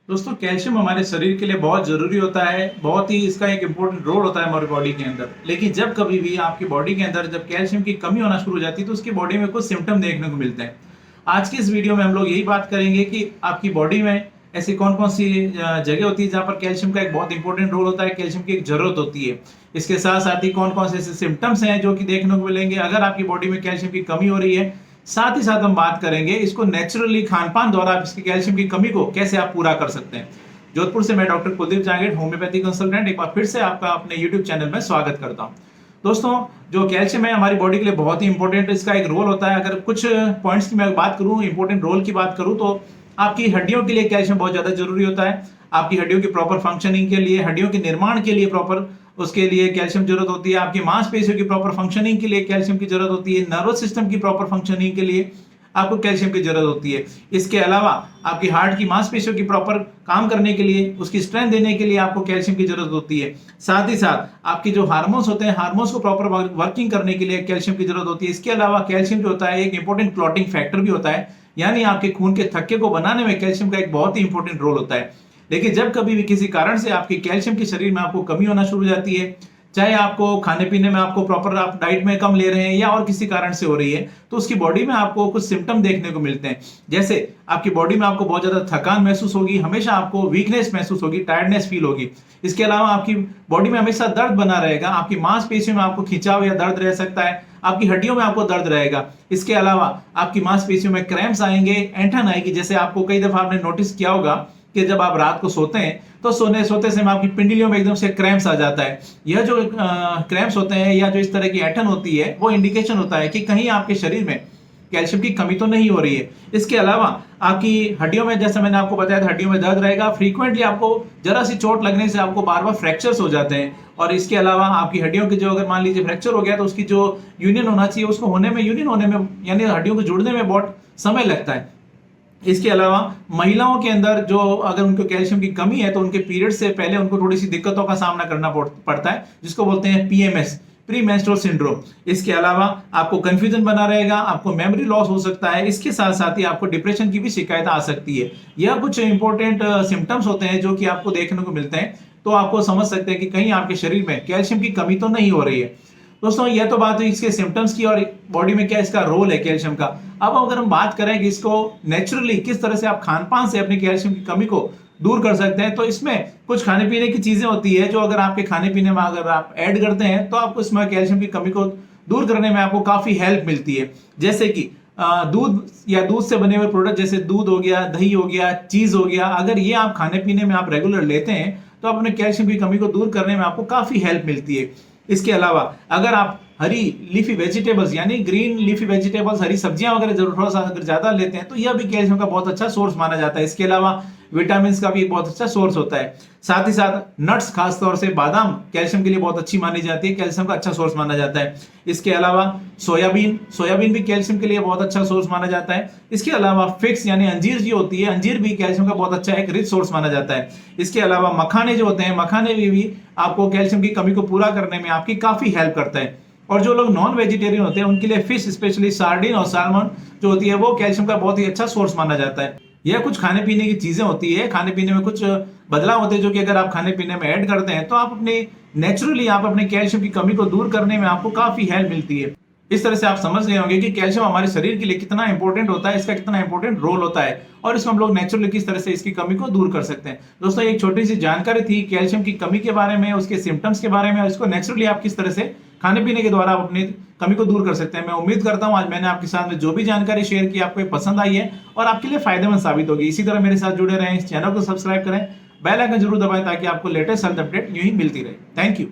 दोस्तों कैल्शियम हमारे शरीर के लिए बहुत ज़रूरी होता है, बहुत ही इसका एक इम्पोर्टेंट रोल होता है हमारी बॉडी के अंदर। लेकिन जब कभी भी आपकी बॉडी के अंदर जब कैल्शियम की कमी होना शुरू हो जाती है तो उसकी बॉडी में कुछ सिम्टम देखने को मिलते हैं। आज की इस वीडियो में हम लोग यही बात करेंगे कि आपकी बॉडी में ऐसी कौन-कौन सी जगह होती है जहाँ पर कैल्शियम का एक बहुत इंपॉर्टेंट रोल होता है, कैल्शियम की एक ज़रूरत होती है। इसके साथ-साथ ही कौन-कौन से ऐसे सिम्पटम्स हैं जो कि देखने को मिलेंगे अगर आपकी बॉडी में कैल्शियम की कमी हो रही है। साथ ही साथ हम बात करेंगे इसको नेचुरली खान-पान द्वारा आप इसकी कैल्शियम की कमी को कैसे आप पूरा कर सकते हैं। जोधपुर से मैं doctor Kuldeep Jangid, homeopathy consultant, एक बार फिर से आपका अपने यूट्यूब चैनल में स्वागत करता हूं। दोस्तों, जो कैल्शियम है हमारी बॉडी के लिए बहुत ही इंपॉर्टेंट, इसका एक रोल होता है। अगर कुछ पॉइंट्स की मैं बात करूं, इंपॉर्टेंट रोल की बात करूं, तो आपकी हड्डियों के लिए कैल्शियम बहुत ज्यादा जरूरी होता है। आपकी हड्डियों की प्रॉपर फंक्शनिंग के लिए, हड्डियों के निर्माण के लिए प्रॉपर उसके लिए कैल्शियम जरूरत होती है। आपकी मांसपेशियों की प्रॉपर फंक्शनिंग के लिए कैल्शियम की जरूरत होती है। नर्वस सिस्टम की प्रॉपर फंक्शनिंग के लिए आपको कैल्शियम की जरूरत होती है। इसके अलावा आपकी हार्ट की मांसपेशियों की प्रॉपर काम करने के लिए, उसकी स्ट्रेंथ देने के लिए आपको कैल्शियम की जरूरत होती है। साथ ही साथ आपकी जो हार्मोन्स होते हैं, हार्मोन्स को प्रॉपर वर्किंग करने के लिए कैल्शियम की जरूरत होती है। इसके अलावा कैल्शियम जो होता है एक इंपॉर्टेंट क्लॉटिंग फैक्टर भी होता है, यानी आपके खून के थक्के को बनाने में कैल्शियम का एक बहुत ही इंपॉर्टेंट रोल होता है। लेकिन जब कभी भी किसी कारण से आपकी कैल्शियम के शरीर में आपको कमी होना शुरू हो जाती है, चाहे आपको खाने पीने में आपको प्रॉपर आप डाइट में कम ले रहे हैं या और किसी कारण से हो रही है, तो उसकी बॉडी में आपको कुछ सिम्टम देखने को मिलते हैं। जैसे आपकी बॉडी में आपको बहुत ज्यादा थकान महसूस होगी, हमेशा आपको वीकनेस महसूस होगी, टायर्डनेस फील होगी। इसके अलावा आपकी बॉडी में हमेशा दर्द बना रहेगा, आपकी मांसपेशियों में आपको खिंचाव या दर्द रह सकता है, आपकी हड्डियों में आपको दर्द रहेगा। इसके अलावा आपकी मांसपेशियों में क्रैम्प्स आएंगे, ऐंठन आएगी। जैसे आपको कई दफा आपने नोटिस किया होगा कि जब आप रात को सोते हैं तो सोते समय आपकी पिंडलियों में एकदम से क्रैम्प्स आ जाता है। यह जो क्रैम्प्स होते हैं या जो इस तरह की ऐंठन होती है, वो इंडिकेशन होता है कि कहीं आपके शरीर में कैल्शियम की कमी तो नहीं हो रही है। इसके अलावा आपकी हड्डियों में, जैसे मैंने आपको बताया था, हड्डियों में दर्द रहेगा। फ्रीक्वेंटली आपको जरा सी चोट लगने से आपको बार बार फ्रैक्चर्स हो जाते हैं। और इसके अलावा आपकी हड्डियों की जो, अगर मान लीजिए फ्रैक्चर हो गया, तो उसकी जो यूनियन होना चाहिए, उसको यूनियन होने में, यानी हड्डियों को जुड़ने में बहुत समय लगता है। इसके अलावा महिलाओं के अंदर जो, अगर उनको कैल्शियम की कमी है, तो उनके पीरियड से पहले उनको थोड़ी सी दिक्कतों का सामना करना पड़ता है, जिसको बोलते हैं पीएमएस, प्री मेंस्ट्रुअल सिंड्रोम। इसके अलावा आपको कंफ्यूजन बना रहेगा, आपको मेमोरी लॉस हो सकता है। इसके साथ साथ ही आपको डिप्रेशन की भी शिकायत आ सकती है। यह कुछ इंपॉर्टेंट सिम्टम्स होते हैं जो कि आपको देखने को मिलते हैं, तो आपको समझ सकते हैं कि कहीं आपके शरीर में कैल्शियम की कमी तो नहीं हो रही है। दोस्तों, यह तो बात हुई इसके सिम्टम्स की और बॉडी में क्या इसका रोल है कैल्शियम का। अब अगर हम बात करें कि इसको नेचुरली किस तरह से आप खान-पान से अपनी कैल्शियम की कमी को दूर कर सकते हैं, तो इसमें कुछ खाने पीने की चीजें होती है जो अगर आपके खाने पीने में अगर आप ऐड करते हैं, तो आपको इसमें कैल्शियम की कमी को दूर करने में आपको काफी हेल्प मिलती है। जैसे कि दूध या दूध से बने हुए प्रोडक्ट, जैसे दूध हो गया, दही हो गया, चीज हो गया, अगर ये आप खाने पीने में आप रेगुलर लेते हैं, तो अपने कैल्शियम की कमी को दूर करने में आपको काफी हेल्प मिलती है। इसके अलावा अगर आप हरी लीफी वेजिटेबल्स, यानी ग्रीन लीफी वेजिटेबल्स, हरी सब्जियां वगैरह थोड़ा सा अगर ज्यादा लेते हैं, तो यह भी कैल्शियम का बहुत अच्छा सोर्स माना जाता है। इसके अलावा विटामिन का भी एक बहुत अच्छा सोर्स होता है। साथ ही साथ नट्स, खासतौर से बादाम, कैल्शियम के लिए बहुत अच्छी मानी जाती है, कैल्शियम का अच्छा सोर्स माना जाता है। इसके अलावा सोयाबीन भी कैल्शियम के लिए बहुत अच्छा सोर्स माना जाता है। इसके अलावा फिक्स यानी अंजीर जो होती है, अंजीर भी कैल्शियम का बहुत अच्छा एक रिच सोर्स माना जाता है। इसके अलावा मखाने जो होते हैं, मखाने भी आपको कैल्शियम की कमी को पूरा करने में आपकी काफी हेल्प करता है। और जो लोग नॉन वेजिटेरियन होते हैं, उनके लिए फिश, स्पेशली सार्डिन और साल्मन जो होती है, वो कैल्शियम का बहुत ही अच्छा सोर्स माना जाता है। यह कुछ खाने पीने की चीजें होती है, खाने पीने में कुछ बदलाव होते हैं जो कि अगर आप खाने पीने में ऐड करते हैं, तो आप नेचुरली आप अपने कैल्शियम की कमी को दूर करने में आपको काफी हेल्प मिलती है। इस तरह से आप समझ गए होंगे कि कैल्शियम हमारे शरीर के लिए कितना इंपॉर्टेंट होता है, इसका कितना इंपॉर्टेंट रोल होता है, और इसमें हम लोग नेचुरली किस तरह से इसकी कमी को दूर कर सकते हैं। दोस्तों, एक छोटी सी जानकारी थी कैल्शियम की कमी के बारे में, उसके सिम्टम्स के बारे में, और इसको नेचुरली आप किस तरह से खाने पीने के द्वारा आप अपनी कमी को दूर कर सकते हैं। मैं उम्मीद करता हूं आज मैंने आपके साथ में जो भी जानकारी शेयर की आपको पसंद आई है और आपके लिए फायदेमंद साबित होगी। इसी तरह मेरे साथ जुड़े रहें, इस चैनल को सब्सक्राइब करें, बेल आइकन जरूर दबाएं ताकि आपको लेटेस्ट हेल्थ अपडेट यूं ही मिलती रहे। Thank you.